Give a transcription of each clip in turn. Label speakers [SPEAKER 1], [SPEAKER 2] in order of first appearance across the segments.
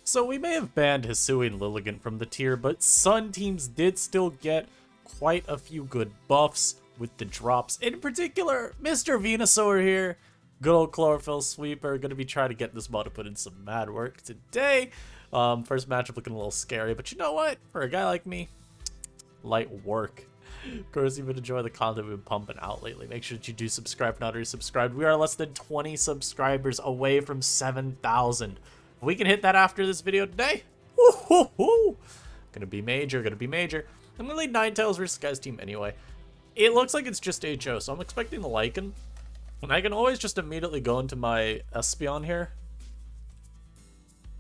[SPEAKER 1] So we may have banned Hisuian Lilligant from the tier, but Sun teams did still get quite a few good buffs with the drops. In particular, Mr. Venusaur here, good old Chlorophyll Sweeper, gonna be trying to get this mod to put in some mad work today. First matchup looking a little scary, but you know what? For a guy like me, light work. Of course, you've been enjoying the content we've been pumping out lately. Make sure that you do subscribe if not already subscribed. We are less than 20 subscribers away from 7,000. If we can hit that after this video today, woo-hoo-hoo! Gonna be major, gonna be major. I'm gonna lead Ninetales versus Guy's team anyway. It looks like it's just HO, so I'm expecting the Lycan. And I can always just immediately go into my Espeon here.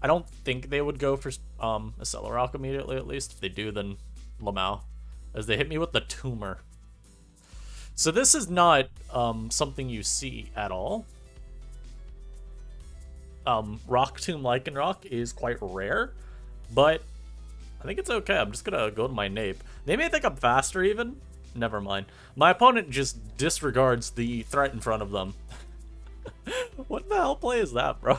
[SPEAKER 1] I don't think they would go for a Celerock immediately, at least. If they do, then Lamau, as they hit me with the Tumor. So this is not something you see at all. Rock Tomb Lycanroc is quite rare, but I think it's okay. I'm just gonna go to my Nape. They may think I'm faster even. Never mind. My opponent just disregards the threat in front of them. What the hell play is that, bro?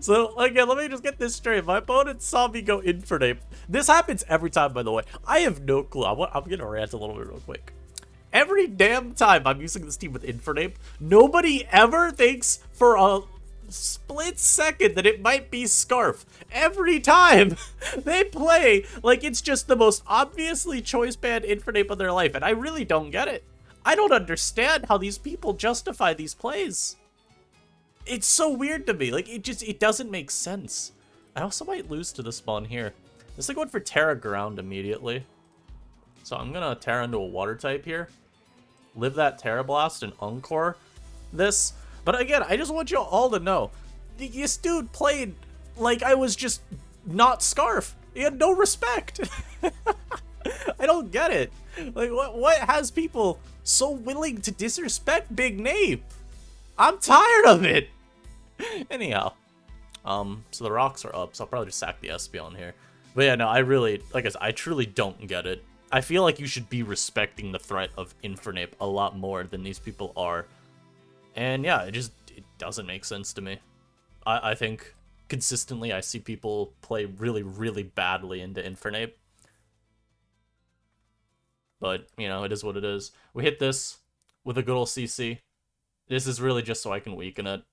[SPEAKER 1] So, again, let me just get this straight. My opponent saw me go Infernape. This happens every time, by the way. I have no clue. I'm gonna rant a little bit real quick. Every damn time I'm using this team with Infernape, nobody ever thinks for a split second that it might be Scarf. Every time they play like it's just the most obviously choice banned Infernape of their life, and I really don't get it. I don't understand how these people justify these plays. It's so weird to me. Like, it doesn't make sense. I also might lose to the spawn here. This is going for Terra Ground immediately. So I'm gonna Terra into a water type here. Live that Terra Blast and Encore this. But again, I just want you all to know, this dude played like I was just not Scarf. He had no respect. I don't get it. Like, what has people so willing to disrespect Big Nape? I'm tired of it. Anyhow, so the rocks are up, so I'll probably just sack the Espeon here. But yeah, no, I really, like I said, I truly don't get it. I feel like you should be respecting the threat of Infernape a lot more than these people are. And yeah, it doesn't make sense to me. I think consistently I see people play really, really badly into Infernape. But, you know, it is what it is. We hit this with a good old CC. This is really just so I can weaken it.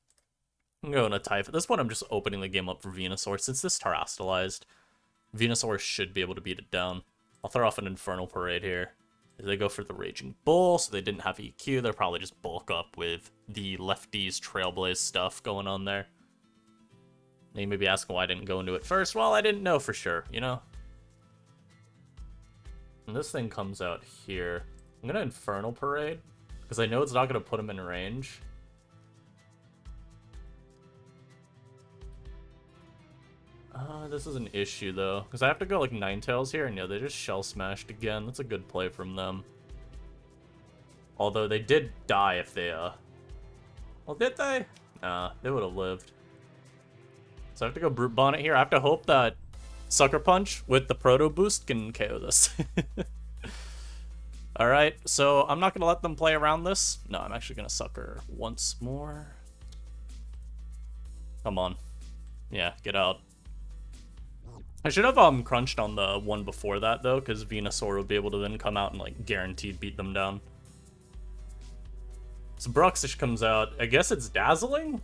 [SPEAKER 1] I'm going to Typh. At this point, I'm just opening the game up for Venusaur. Since this Terastallized, Venusaur should be able to beat it down. I'll throw off an Infernal Parade here. They go for the Raging Bull, so they didn't have EQ. They'll probably just bulk up with the lefties Trailblaze stuff going on there. Now you may be asking why I didn't go into it first. Well, I didn't know for sure, you know? And this thing comes out here. I'm going to Infernal Parade, because I know it's not going to put him in range. This is an issue, though, because I have to go, like, Ninetales here, and yeah, they just Shell Smashed again. That's a good play from them. Although they did die if they, well, did they? Nah, they would have lived. So I have to go Brute Bonnet here. I have to hope that Sucker Punch with the Proto Boost can KO this. Alright, so I'm not going to let them play around this. No, I'm actually going to Sucker once more. Come on. Yeah, get out. I should have crunched on the one before that, though, because Venusaur would be able to then come out and, like, guaranteed beat them down. So Bruxish comes out. I guess it's Dazzling?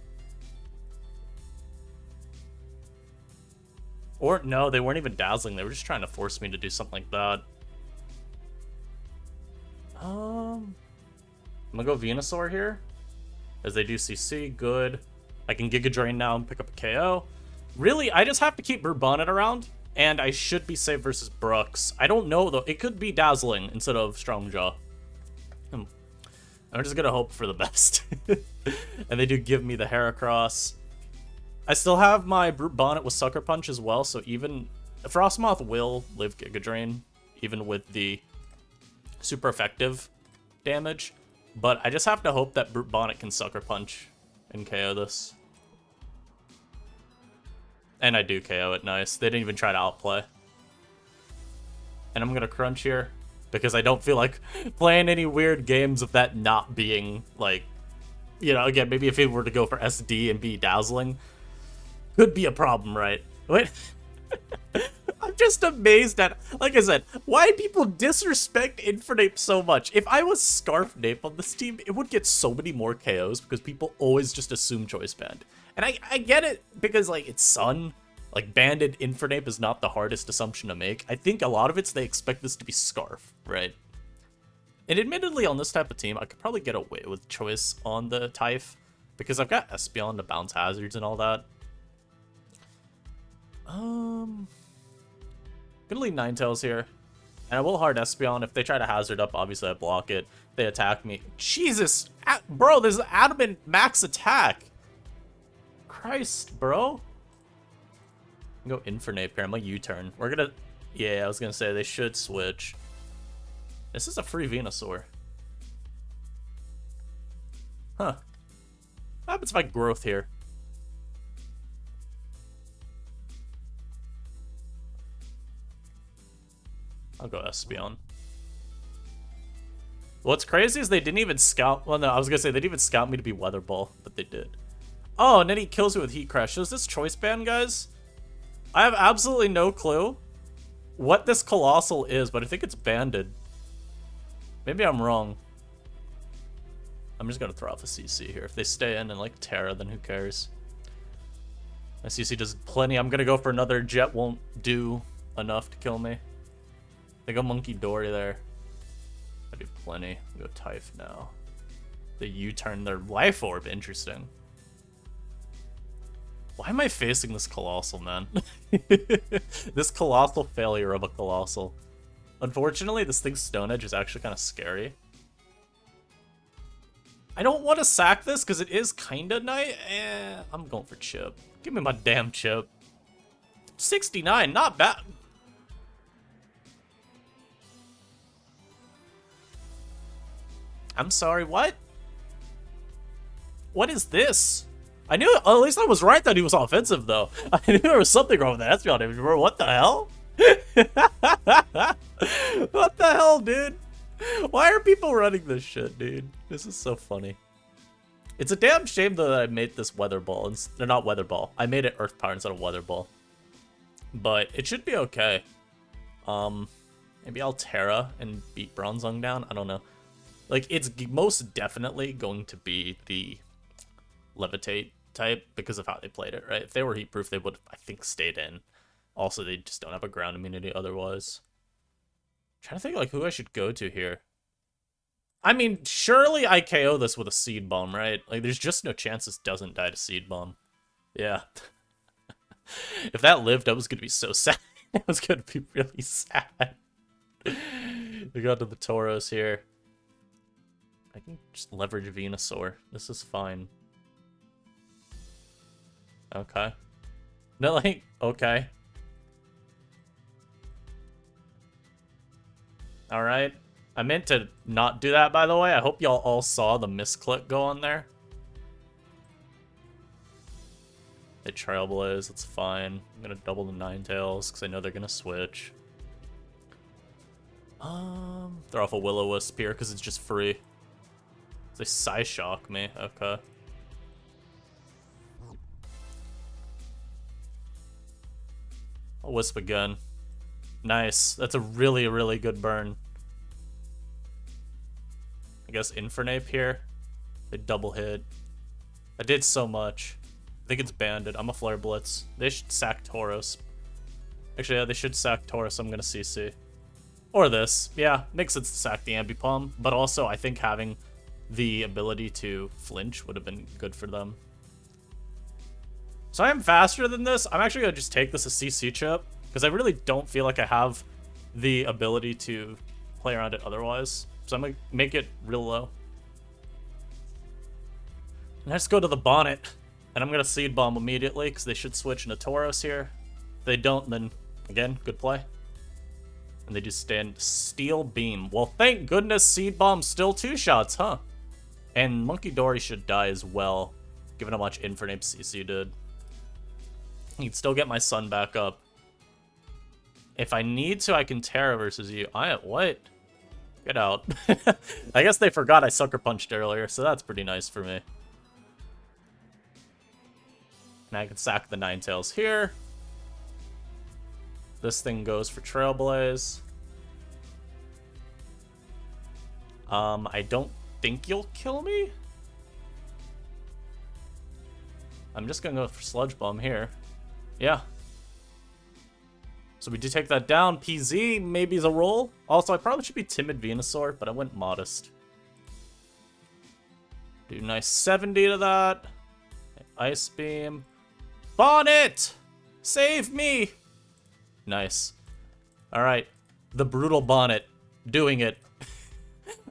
[SPEAKER 1] Or, no, they weren't even Dazzling. They were just trying to force me to do something like that. I'm gonna go Venusaur here, as they do CC. Good. I can Giga Drain now and pick up a KO. Really, I just have to keep Bonnet around, and I should be safe versus Brooks. I don't know, though. It could be Dazzling instead of Strong Jaw. I'm just gonna hope for the best. And they do give me the Heracross. I still have my Bonnet with Sucker Punch as well, so even Frostmoth will live Giga Drain, even with the super effective damage. But I just have to hope that Bonnet can Sucker Punch and KO this. And I do KO it, nice. They didn't even try to outplay. And I'm gonna crunch here, because I don't feel like playing any weird games of that not being, like, you know, again, maybe if it were to go for SD and be Dazzling, could be a problem, right? Wait. I'm just amazed at, like I said, why people disrespect Infernape so much. If I was Scarf Nape on this team, it would get so many more KOs because people always just assume Choice Band. And I get it because, like, it's Sun. Like, banded Infernape is not the hardest assumption to make. I think a lot of it's they expect this to be Scarf, right? And admittedly, on this type of team, I could probably get away with Choice on the Typh because I've got Espeon to bounce hazards and all that. Gonna leave Ninetales here. And I will hard Espeon. If they try to hazard up, obviously I block it. If they attack me. Jesus! Bro, there's adamant max attack! Christ, bro. Go Infernape here. I'm a U-turn. We're gonna... Yeah, I was gonna say, they should switch. This is a free Venusaur. Huh. What happens if I growth here? I'll go Espeon. What's crazy is they didn't even scout... Well, no, I was gonna say they didn't even scout me to be Weather Ball, but they did. Oh, and then he kills me with Heat Crash. So is this Choice Band, guys? I have absolutely no clue what this Colossal is, but I think it's banded. Maybe I'm wrong. I'm just gonna throw off a CC here. If they stay in and like Terra, then who cares? My CC does plenty. I'm gonna go for another Jet. Won't do enough to kill me. They go Monkey Dory there. I do plenty. I'll go Typh now. They U-turn their Life Orb. Interesting. Why am I facing this Colossal, man? This Colossal failure of a Colossal. Unfortunately, this thing's Stone Edge is actually kind of scary. I don't want to sack this because it is kind of nice. I'm going for Chip. Give me my damn Chip. 69, not bad. I'm sorry, what? What is this? I knew, at least I was right that he was offensive, though. I knew there was something wrong with that Espeon image, bro. What the hell? What the hell, dude? Why are people running this shit, dude? This is so funny. It's a damn shame, though, that I made this Weather Ball. They're not Weather Ball. I made it Earth Power instead of Weather Ball. But it should be okay. Maybe I'll Terra and beat Bronzong down. I don't know. Like, it's most definitely going to be the Levitate type because of how they played it, right? If they were Heat Proof, they would have, I think, stayed in. Also, they just don't have a ground immunity otherwise. I'm trying to think, like, who I should go to here. I mean, surely I KO this with a Seed Bomb, right? Like, there's just no chance this doesn't die to Seed Bomb. Yeah. If that lived, I was going to be so sad. I was going to be really sad. We got to the Tauros here. I can just leverage Venusaur. This is fine. Okay. No, like, okay. Alright. I meant to not do that, by the way. I hope y'all all saw the misclick go on there. They Trailblaze, it's fine. I'm gonna double the Ninetales, because I know they're gonna switch. Throw off a Will-O-Wisp here, because it's just free. They Psyshock me, okay. I'll Wisp again. Nice. That's a really, really good burn. I guess Infernape here. They double hit. I did so much. I think it's banded. I'm a Flare Blitz. They should sack Tauros. Actually, yeah, they should sack Tauros. I'm gonna CC. Or this. Yeah, makes sense to sack the Ambipom. But also, I think having the ability to flinch would have been good for them. So I am faster than this. I'm actually going to just take this as CC chip, because I really don't feel like I have the ability to play around it otherwise. So I'm going to make it real low. And let's go to the Bonnet, and I'm going to Seed Bomb immediately, because they should switch into Tauros here. If they don't, then, again, good play. And they just stand Steel Beam. Well, thank goodness Seed Bomb's still 2 shots, huh? And Monkey Dory should die as well, given how much Infernape CC did. You'd still get my Sun back up. If I need to, I can Terra versus you. What? Get out. I guess they forgot I Sucker Punched earlier, so that's pretty nice for me. And I can sack the Ninetales here. This thing goes for Trailblaze. I don't think you'll kill me. I'm just gonna go for Sludge Bomb here. Yeah. So we do take that down. PZ maybe is a roll. Also, I probably should be Timid Venusaur, but I went Modest. Do nice 70 to that. Ice Beam. Bonnet! Save me! Nice. Alright. The Brutal Bonnet. Doing it.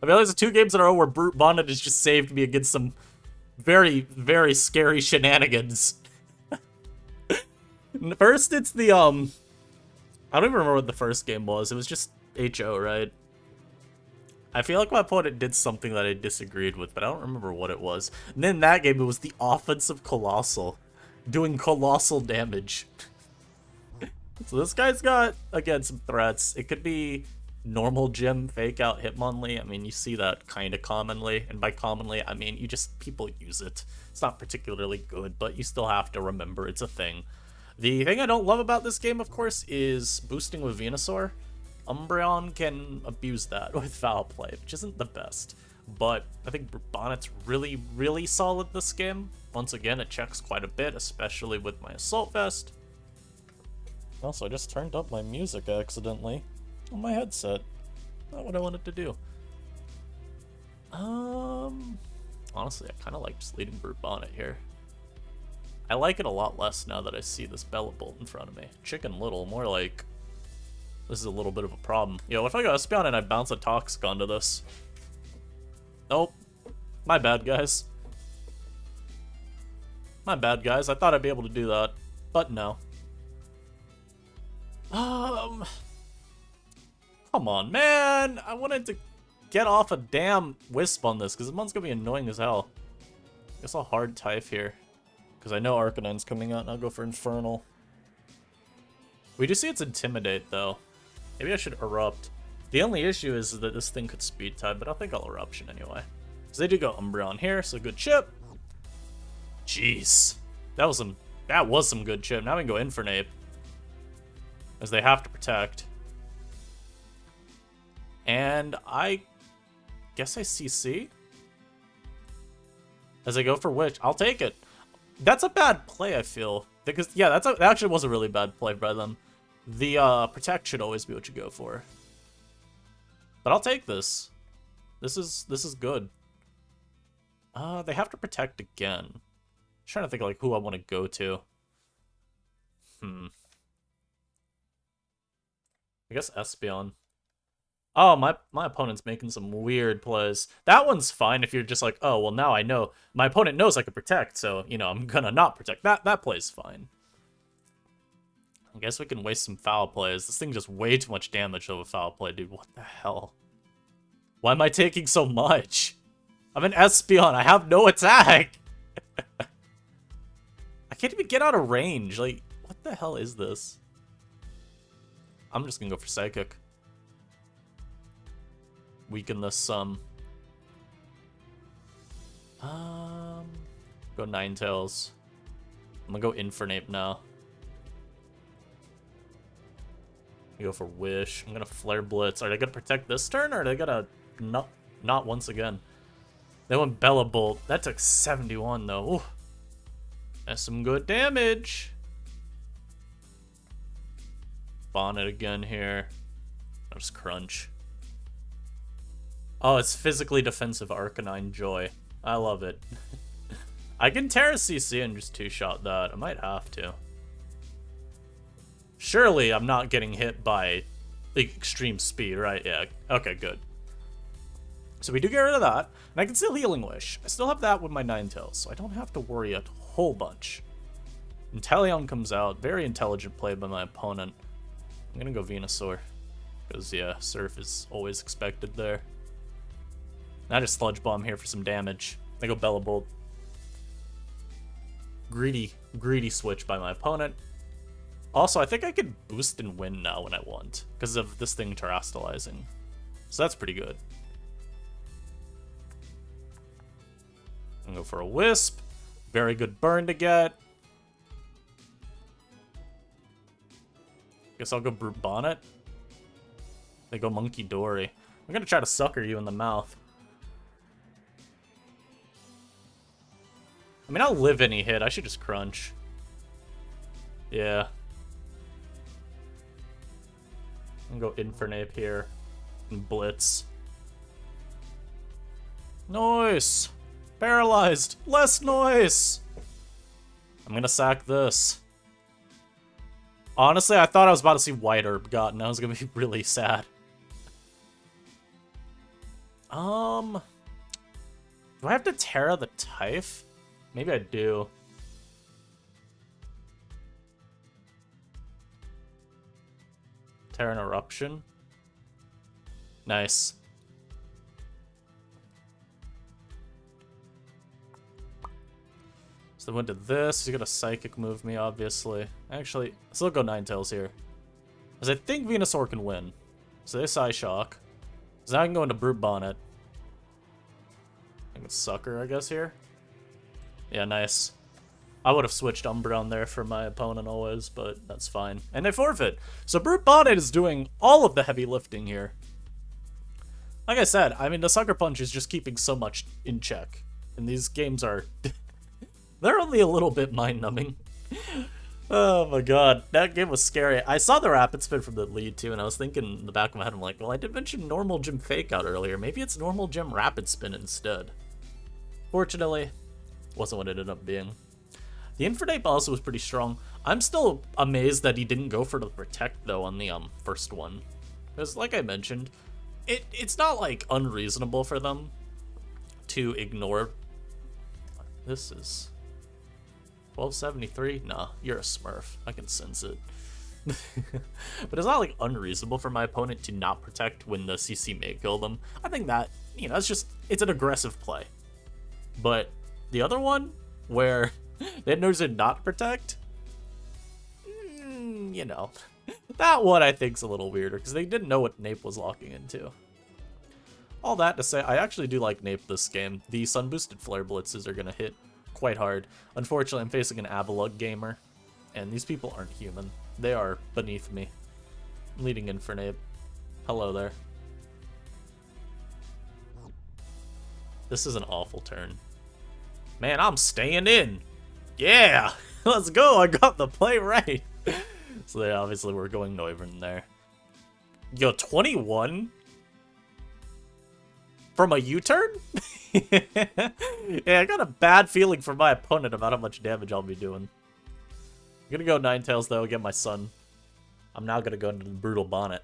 [SPEAKER 1] I realize the 2 games in a row where Bonnet has just saved me against some very, very scary shenanigans. First, it's the, I don't even remember what the first game was. It was just HO, right? I feel like my opponent did something that I disagreed with, but I don't remember what it was. And then in that game, it was the offensive Colossal. Doing colossal damage. So this guy's got, again, some threats. It could be normal gym, fake out Hitmonlee. I mean, you see that kind of commonly. And by commonly, I mean, people use it. It's not particularly good, but you still have to remember it's a thing. The thing I don't love about this game, of course, is boosting with Venusaur. Umbreon can abuse that with Foul Play, which isn't the best. But I think Bonnet's really, really solid this game. Once again, it checks quite a bit, especially with my Assault Vest. Also, I just turned up my music accidentally on my headset. Not what I wanted to do. Honestly, I kind of like just leading Brute Bonnet here. I like it a lot less now that I see this Bellabolt in front of me. Chicken Little, more like this is a little bit of a problem. Yo, if I go Espeon and I bounce a Toxic onto this. Nope. My bad, guys. My bad, guys. I thought I'd be able to do that, but no. Come on, man. I wanted to get off a damn Wisp on this, because this one's gonna be annoying as hell. Guess I'll hard type here, because I know Arcanine's coming out, and I'll go for Infernal. We do see it's Intimidate, though. Maybe I should Erupt. The only issue is that this thing could Speed type, but I think I'll Eruption anyway. So they do go Umbreon here, so good chip. Jeez. That was some good chip. Now we can go Infernape, as they have to protect. And I guess I CC. As I go for Witch. I'll take it. That's a bad play, I feel. Because, yeah, that actually was a really bad play by them. The Protect should always be what you go for. But I'll take this. This is good. They have to Protect again. I'm trying to think of, like, who I want to go to. I guess Espeon. Oh, my opponent's making some weird plays. That one's fine if you're just like, oh, well, now I know. My opponent knows I can protect, so, you know, I'm gonna not protect. That play's fine. I guess we can waste some foul plays. This thing just way too much damage of a foul play, dude. What the hell? Why am I taking so much? I'm an Espeon. I have no attack. I can't even get out of range. Like, what the hell is this? I'm just gonna go for Psychic. Weaken this some. Go Ninetales. I'm gonna go Infernape now. Go for Wish. I'm gonna Flare Blitz. Are they gonna protect this turn, or are they gonna not once again? They went Bellabolt. That took 71 though. Ooh. That's some good damage. Bonnet again here. I'll just Crunch. Oh, it's physically defensive Arcanine Joy. I love it. I can Terra CC and just two-shot that. I might have to. Surely I'm not getting hit by extreme speed, right? Yeah, okay, good. So we do get rid of that, and I can still Healing Wish. I still have that with my Ninetales, so I don't have to worry a whole bunch. Inteleon comes out. Very intelligent play by my opponent. I'm gonna go Venusaur, because, yeah, Surf is always expected there. And I just Sludge Bomb here for some damage. I go Bellabolt. Greedy switch by my opponent. Also, I think I could boost and win now when I want, because of this thing terastallizing. So that's pretty good. I'm gonna go for a Wisp. Very good burn to get. Guess I'll go Brute Bonnet. They go Monkey Dory. I'm gonna try to sucker you in the mouth. I mean, I'll live any hit. I should just crunch. Yeah. I'm gonna go Infernape here. And Blitz. Noise! Paralyzed! Less noise! I'm gonna sack this. Honestly, I thought I was about to see White Herb gotten. I was gonna be really sad. Do I have to Terra the Typh? Maybe I do. Terra an Eruption. Nice. So I went to this. He's gonna Psychic move me, obviously. Actually, still go Ninetales here. Because I think Venusaur can win. So they Psyshock. So now I can go into Brute Bonnet. I can Sucker, I guess, here. Yeah, nice. I would have switched Umbreon there for my opponent always, but that's fine. And they forfeit. So Brute Bonnet is doing all of the heavy lifting here. Like I said, I mean, the Sucker Punch is just keeping so much in check. And these games are... they're only a little bit mind-numbing. Oh my god, that game was scary. I saw the Rapid Spin from the lead too, and I was thinking in the back of my head, I'm like, well, I did mention Normal Gym Fake Out earlier. Maybe it's Normal Gym Rapid Spin instead. Fortunately, wasn't what it ended up being. The Infernape also was pretty strong. I'm still amazed that he didn't go for the Protect, though, on the first one. Because, like I mentioned, it's not, like, unreasonable for them to ignore... This is... 1273? Nah, you're a Smurf. I can sense it. But it's not, like, unreasonable for my opponent to not Protect when the CC may kill them. I think that, you know, it's just... It's an aggressive play. But the other one, where they had no reason not Protect, you know, that one I think's a little weirder, because they didn't know what Nape was locking into. All that to say, I actually do like Nape this game. The Sun-boosted Flare Blitzes are going to hit quite hard. Unfortunately, I'm facing an Avalugg gamer, and these people aren't human. They are beneath me. I'm leading Infernape. Hello there. This is an awful turn. Man, I'm staying in. Yeah, let's go. I got the play right. So they obviously were going Noivern there. Yo, 21? From a U-turn? Yeah, I got a bad feeling for my opponent about how much damage I'll be doing. I'm gonna go Ninetales though, get my son. I'm now gonna go into the Brutal Bonnet.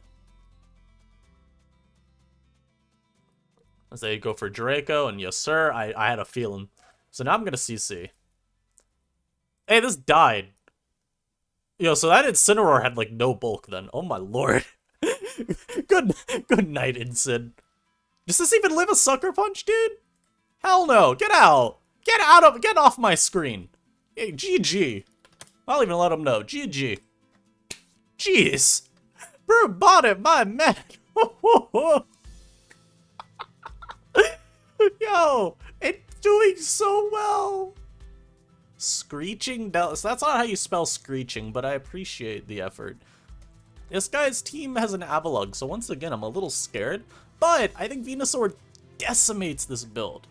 [SPEAKER 1] As they go for Draco, and yes sir, I had a feeling. So now I'm gonna CC. Hey, this died. Yo, so that Incineroar had like no bulk then. Oh my lord. Good night, Incid. Does this even live a Sucker Punch, dude? Hell no. Get out. Get off my screen. Hey, GG. I'll even let him know. GG. Jeez. Brute Bonnet, my man. Yo, it's doing so well. Screeching Dallas. That's not how you spell screeching, but I appreciate the effort. This guy's team has an Avalugg, so once again, I'm a little scared. But I think Venusaur decimates this build.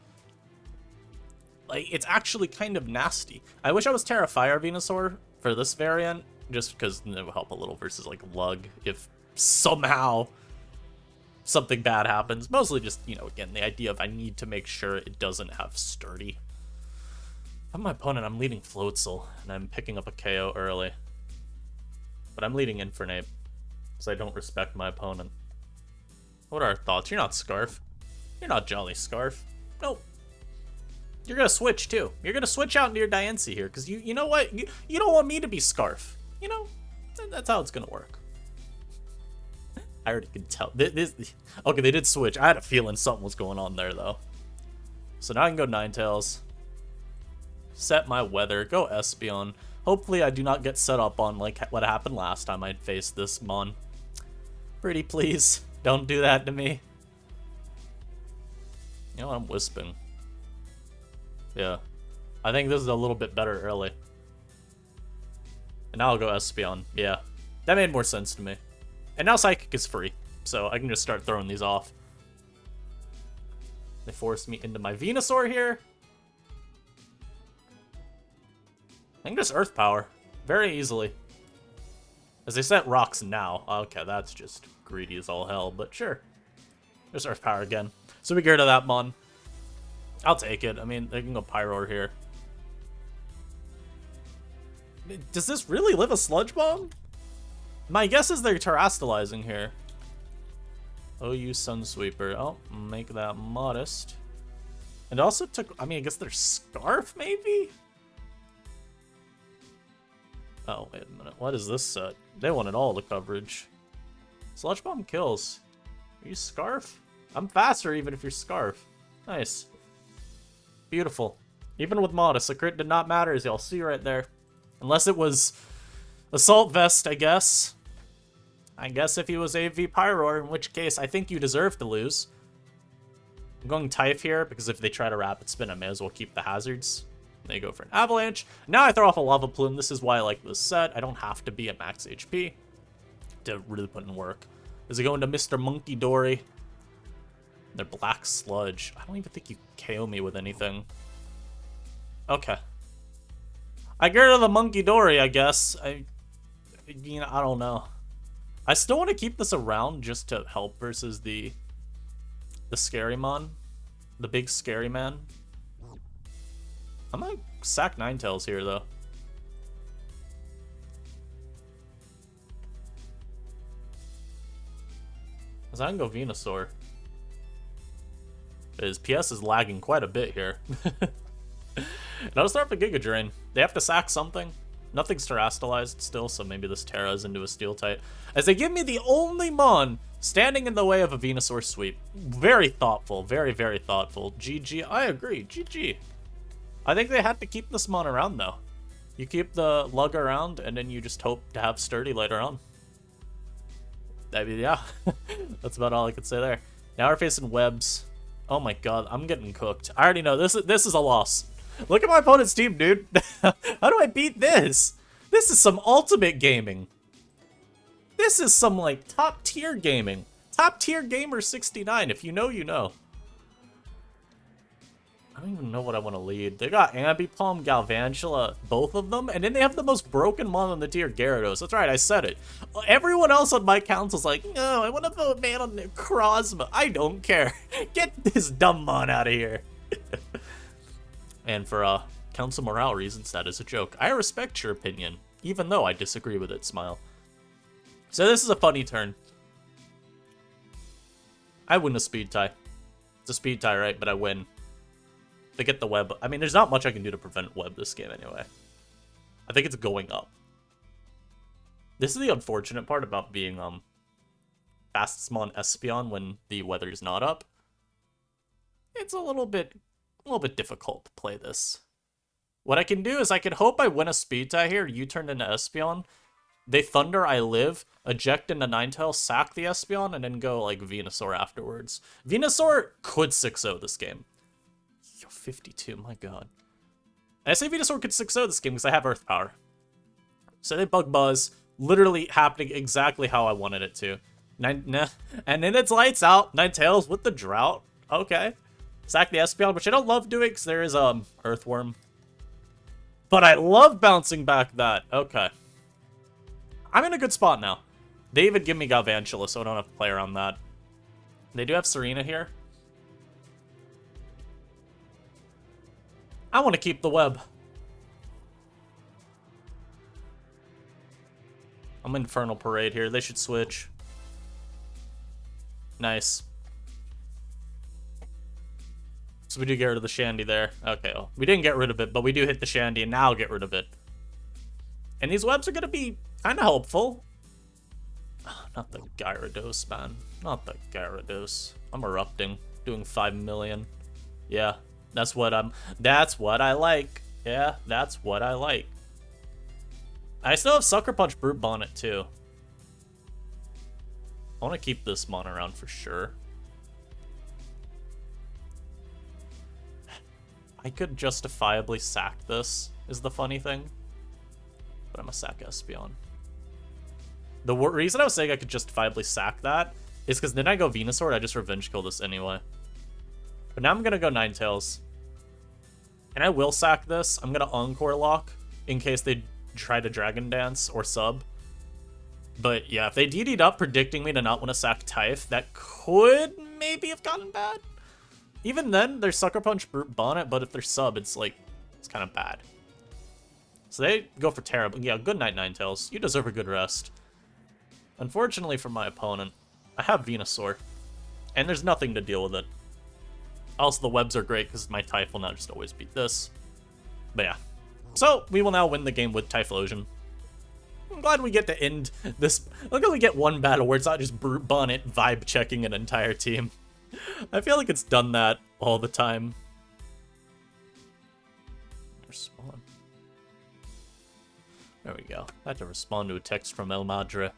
[SPEAKER 1] Like, it's actually kind of nasty. I wish I was Terra Fire Venusaur for this variant, just because it would help a little versus, like, Lug if somehow something bad happens. Mostly just, you know, again, the idea of I need to make sure it doesn't have Sturdy. I'm my opponent, I'm leading Floatzel, and I'm picking up a KO early. But I'm leading Infernape, because I don't respect my opponent. What are our thoughts? You're not Scarf. You're not Jolly Scarf. Nope. You're gonna switch, too. You're gonna switch out into your Diancie here, because you know what? You don't want me to be Scarf. You know? That's how it's gonna work. I already can tell. Okay, they did switch. I had a feeling something was going on there, though. So now I can go Ninetales. Set my weather. Go Espeon. Hopefully I do not get set up on like what happened last time I faced this Mon. Pretty please. Don't do that to me. You know what? I'm Wisping. Yeah. I think this is a little bit better early. And now I'll go Espeon. Yeah. That made more sense to me. And now Psychic is free, so I can just start throwing these off. They forced me into my Venusaur here. I can just Earth Power very easily. As they set rocks now. Okay, that's just greedy as all hell, but sure. There's Earth Power again. So we get rid of that Mon. I'll take it. I mean, they can go Pyroar here. Does this really live a Sludge Bomb? My guess is they're Terastallizing here. Oh, you Sunsweeper. Oh, make that modest. And also took, I mean, I guess their Scarf, maybe? Oh, wait a minute. What is this set? They wanted all the coverage. Sludge Bomb kills. Are you Scarf? I'm faster even if you're Scarf. Nice. Beautiful. Even with modest, the crit did not matter, as y'all see right there. Unless it was Assault Vest, I guess. I guess if he was AV Pyroar, in which case I think you deserve to lose. I'm going Typh here, because if they try to Rapid Spin, I may as well keep the hazards. They go for an Avalanche. Now I throw off a Lava Plume. This is why I like this set. I don't have to be at max HP to really put in work. Is it going to Mr. Monkey Dory? They're Black Sludge. I don't even think you KO me with anything. Okay. I get rid of the Monkey Dory, I guess. I don't know. I still want to keep this around just to help versus the Scary Mon. The big Scary Man. I might sack Ninetales here, though. Because I can go Venusaur. His PS is lagging quite a bit here. And I'll start with Giga Drain. They have to sack something. Nothing's Terastallized still, so maybe this Terra's into a Steel type. As they give me the only Mon standing in the way of a Venusaur sweep. Very thoughtful. Very, very thoughtful. GG. I agree. GG. I think they had to keep this Mon around, though. You keep the Lug around, and then you just hope to have Sturdy later on. I mean, yeah. That's about all I could say there. Now we're facing Webs. Oh my god, I'm getting cooked. I already know. This is a loss. Look at my opponent's team, dude. How do I beat this? This is some ultimate gaming. This is some, like, top-tier gaming. Top-tier gamer 69. If you know, you know. I don't even know what I want to lead. They got Ambipom, Galvantula, both of them, and then they have the most broken Mon on the tier, Gyarados. That's right, I said it. Everyone else on my council's like, no, I want to vote man on Crozma. I don't care. Get this dumb Mon out of here. And for council morale reasons, that is a joke. I respect your opinion, even though I disagree with it, Smile. So this is a funny turn. I win a speed tie. It's a speed tie, right? But I win. They get the web. I mean, there's not much I can do to prevent web this game anyway. I think it's going up. This is the unfortunate part about being fastest Mon Espeon when the weather's not up. It's a little bit difficult to play this. What I can do is I can hope I win a speed tie here, U-turn into Espeon. They Thunder, I live, eject into Ninetales, sack the Espeon, and then go like Venusaur afterwards. Venusaur could 6-0 this game. Yo, 52, my god. I say Venusaur could 6-0 this game because I have Earth Power. So they Bug Buzz, literally happening exactly how I wanted it to. And then it's lights out, Ninetales with the Drought. Okay. Sack the Espeon, which I don't love doing because there is Earthworm. But I love bouncing back that. Okay. I'm in a good spot now. They even give me Galvantula, so I don't have to play around that. They do have Serena here. I want to keep the web. I'm Infernal Parade here. They should switch. Nice. So we do get rid of the Shandy there. Okay, well, we didn't get rid of it, but we do hit the Shandy and now get rid of it. And these webs are going to be kind of helpful. Oh, not the Gyarados, man. Not the Gyarados. I'm erupting. Doing 5 million. Yeah, that's what I like. Yeah, that's what I like. I still have Sucker Punch Brute Bonnet, too. I want to keep this Mon around for sure. I could justifiably sack this, is the funny thing. But I'm a sack Espeon. The reason I was saying I could justifiably sack that is because then I go Venusaur, I just revenge kill this anyway. But now I'm going to go Ninetales. And I will sack this. I'm going to Encore Lock in case they try to Dragon Dance or sub. But yeah, if they DD'd up predicting me to not want to sack Typh, that could maybe have gotten bad. Even then, there's Sucker Punch Bonnet, but if they're sub, it's like, it's kind of bad. So they go for Terra. But yeah, good night, Ninetales. You deserve a good rest. Unfortunately for my opponent, I have Venusaur, and there's nothing to deal with it. Also, the webs are great because my Typh will now just always beat this. But yeah. So, we will now win the game with Typhlosion. I'm glad we get to end this. Look how we get one battle where it's not just Brute Bonnet vibe checking an entire team. I feel like it's done that all the time. Respond. There we go. I had to respond to a text from El Madre.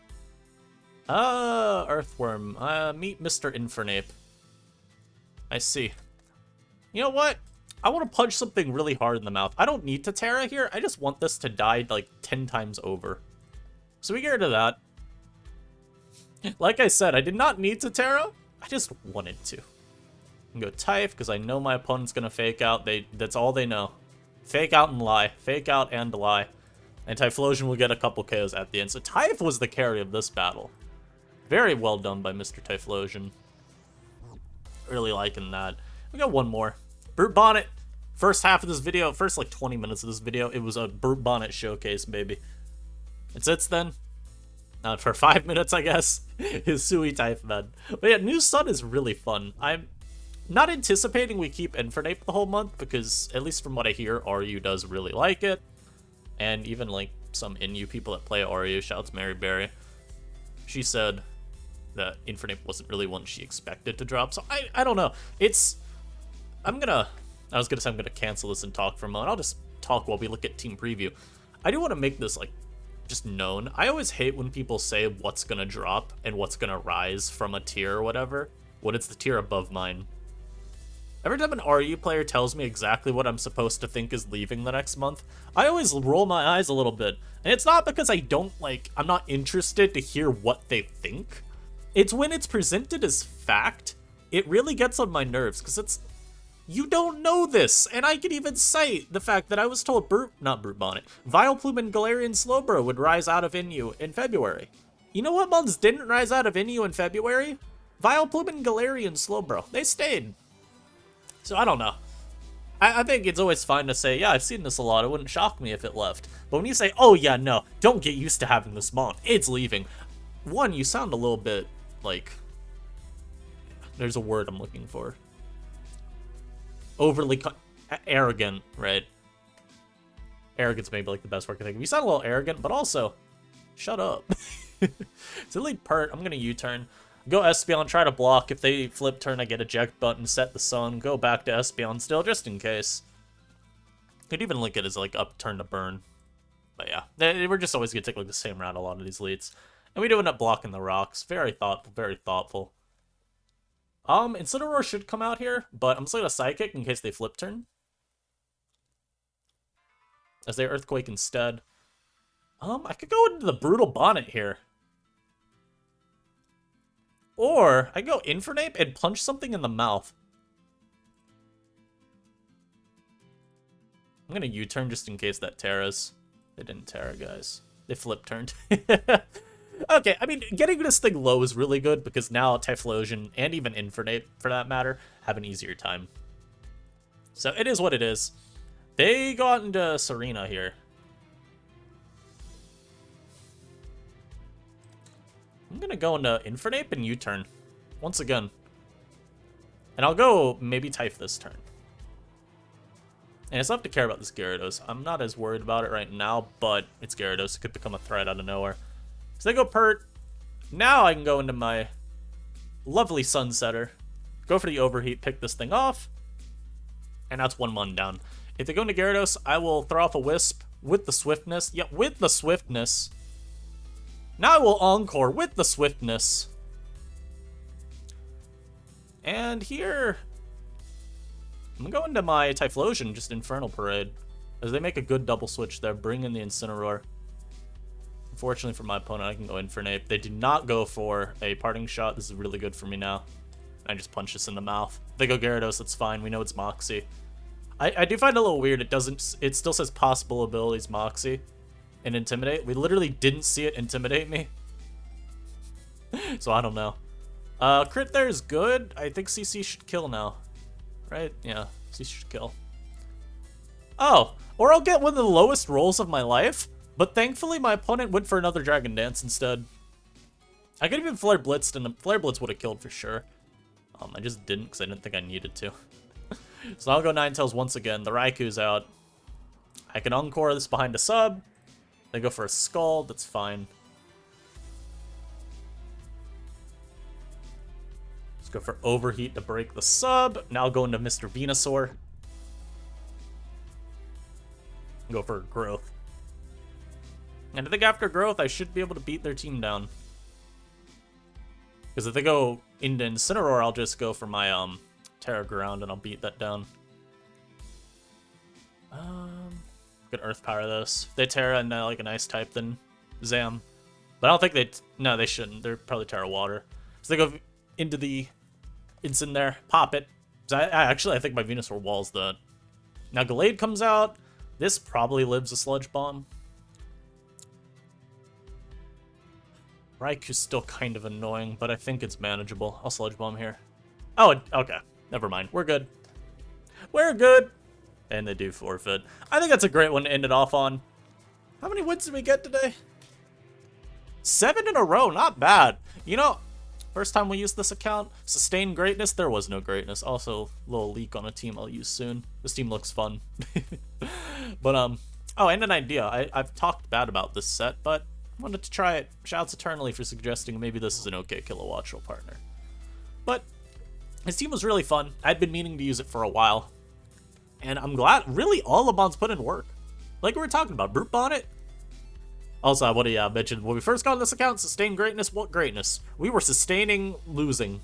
[SPEAKER 1] Earthworm. Meet Mr. Infernape. I see. You know what? I want to punch something really hard in the mouth. I don't need to Terra here. I just want this to die like 10 times over. So we get rid of that. Like I said, I did not need to Terra. I just wanted to. I'm gonna go Typh because I know my opponent's gonna fake out. That's all they know. Fake out and lie. Fake out and lie. And Typhlosion will get a couple KOs at the end. So Typh was the carry of this battle. Very well done by Mr. Typhlosion. Really liking that. We got one more. Brute Bonnet. First half of this video, first like 20 minutes of this video, it was a Brute Bonnet showcase, baby. It sits then. For 5 minutes, I guess. Hisuian Typhlosion. But yeah, New Sun is really fun. I'm not anticipating we keep Infernape the whole month, because at least from what I hear, RU does really like it. And even like some NU people that play RU, shouts Mary Berry. She said that Infernape wasn't really one she expected to drop. So I don't know. I was gonna say I'm gonna cancel this and talk for a moment. I'll just talk while we look at team preview. I do want to make this like just known. I always hate when people say what's gonna drop and what's gonna rise from a tier or whatever when it's the tier above mine. Every time an RU player tells me exactly what I'm supposed to think is leaving the next month, I always roll my eyes a little bit. And it's not because I'm not interested to hear what they think. It's when it's presented as fact, it really gets on my nerves, because you don't know this, and I can even cite the fact that I was told Vileplume and Galarian Slowbro would rise out of NU in February. You know what months didn't rise out of NU in February? Vileplume and Galarian Slowbro. They stayed. So I don't know. I think it's always fine to say, yeah, I've seen this a lot. It wouldn't shock me if it left. But when you say, oh yeah, no, don't get used to having this mon. It's leaving. One, you sound a little bit like... There's a word I'm looking for. Overly arrogant, right? Arrogance may be like the best word I can think of. You sound a little arrogant, but also, shut up. It's a lead pert. I'm gonna U-turn. Go Espeon, try to block. If they flip turn, I get eject button, set the sun, go back to Espeon still, just in case. Could even link it as like up turn to burn. But yeah, we're just always gonna take like the same route a lot of these leads. And we do end up blocking the rocks. Very thoughtful, very thoughtful. Incineroar should come out here, but I'm still gonna Psychic in case they flip turn. As they Earthquake instead. I could go into the Brutal Bonnet here. Or, I go Infernape and punch something in the mouth. I'm gonna U-turn just in case that Terras. They didn't Terra, guys. They flip turned. Okay, I mean, getting this thing low is really good because now Typhlosion, and even Infernape, for that matter, have an easier time. So it is what it is. They go out into Serena here. I'm gonna go into Infernape and U-turn. Once again. And I'll go maybe Typh this turn. And I still have to care about this Gyarados. I'm not as worried about it right now, but it's Gyarados. It could become a threat out of nowhere. So they go Pert. Now I can go into my lovely Sunsetter. Go for the Overheat, pick this thing off. And that's one mon down. If they go into Gyarados, I will throw off a Wisp with the Swiftness. Yep, with the Swiftness. Now I will Encore with the Swiftness. And here, I'm going into my Typhlosion, just Infernal Parade. As they make a good double switch there, bring in the Incineroar. Unfortunately for my opponent, I can go Infernape. They do not go for a parting shot. This is really good for me now. I just punch this in the mouth. If they go Gyarados, that's fine. We know it's Moxie. I do find it a little weird. It still says possible abilities Moxie and Intimidate. We literally didn't see it intimidate me. So I don't know. Crit there is good. I think CC should kill now. Right? Yeah, CC should kill. Oh, or I'll get one of the lowest rolls of my life. But thankfully, my opponent went for another Dragon Dance instead. I could even Flare Blitzed, and Flare Blitz would have killed for sure. I just didn't because I didn't think I needed to. So I'll go Ninetales once again. The Raikou's out. I can Encore this behind a sub. They go for a Scald. That's fine. Let's go for Overheat to break the sub. Now I'll go into Mr. Venusaur. Go for Growth. And I think after Growth, I should be able to beat their team down. Because if they go into Incineroar, I'll just go for my Terra Ground and I'll beat that down. Could Earth Power this. If they Terra and like a nice type, then Zam. But I don't think they... No, they shouldn't. They're probably Terra Water. So they go into the... It's in there. Pop it. So actually, I think my Venusaur walls that. Now Gallade comes out. This probably lives a Sludge Bomb. Raikou's still kind of annoying, but I think it's manageable. I'll Sludge Bomb here. Oh, okay. Never mind. We're good. We're good. And they do forfeit. I think that's a great one to end it off on. How many wins did we get today? 7 in a row. Not bad. You know, first time we used this account, Sustained Greatness, there was no greatness. Also, a little leak on a team I'll use soon. This team looks fun. But, oh, and an idea. I've talked bad about this set, but wanted to try it. Shouts Eternally for suggesting maybe this is an okay Kilowattrel partner. But his team was really fun. I'd been meaning to use it for a while. And I'm glad, really, all the bonds put in work. Like we were talking about, Brute Bonnet. Also, what I mentioned, when we first got on this account, Sustained Greatness, what greatness? We were sustaining losing.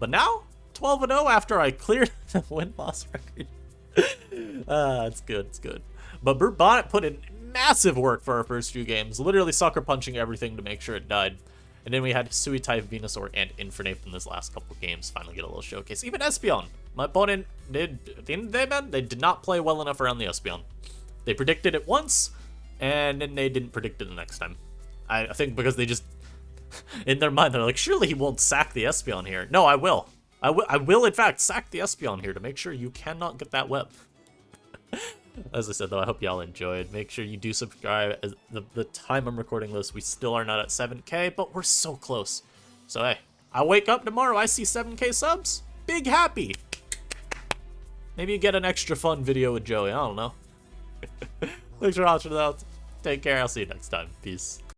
[SPEAKER 1] But now, 12-0 after I cleared the win-loss record. It's good, it's good. But Brute Bonnet put in massive work for our first few games, literally sucker punching everything to make sure it died. And then we had Hisuian Typhlosion, Venusaur, and Infernape in this last couple games finally get a little showcase. Even Espeon. My opponent did, at the end of the day, man, they did not play well enough around the Espeon. They predicted it once, and then they didn't predict it the next time. I think because they just, in their mind, they're like, surely he won't sack the Espeon here. No, I will. I will, in fact, sack the Espeon here to make sure you cannot get that web. As I said, though, I hope y'all enjoyed. Make sure you do subscribe. As the time I'm recording this, we still are not at 7K, but we're so close. So, hey, I wake up tomorrow, I see 7K subs. Big happy. Maybe you get an extra fun video with Joey. I don't know. Thanks for watching, though. Take care. I'll see you next time. Peace.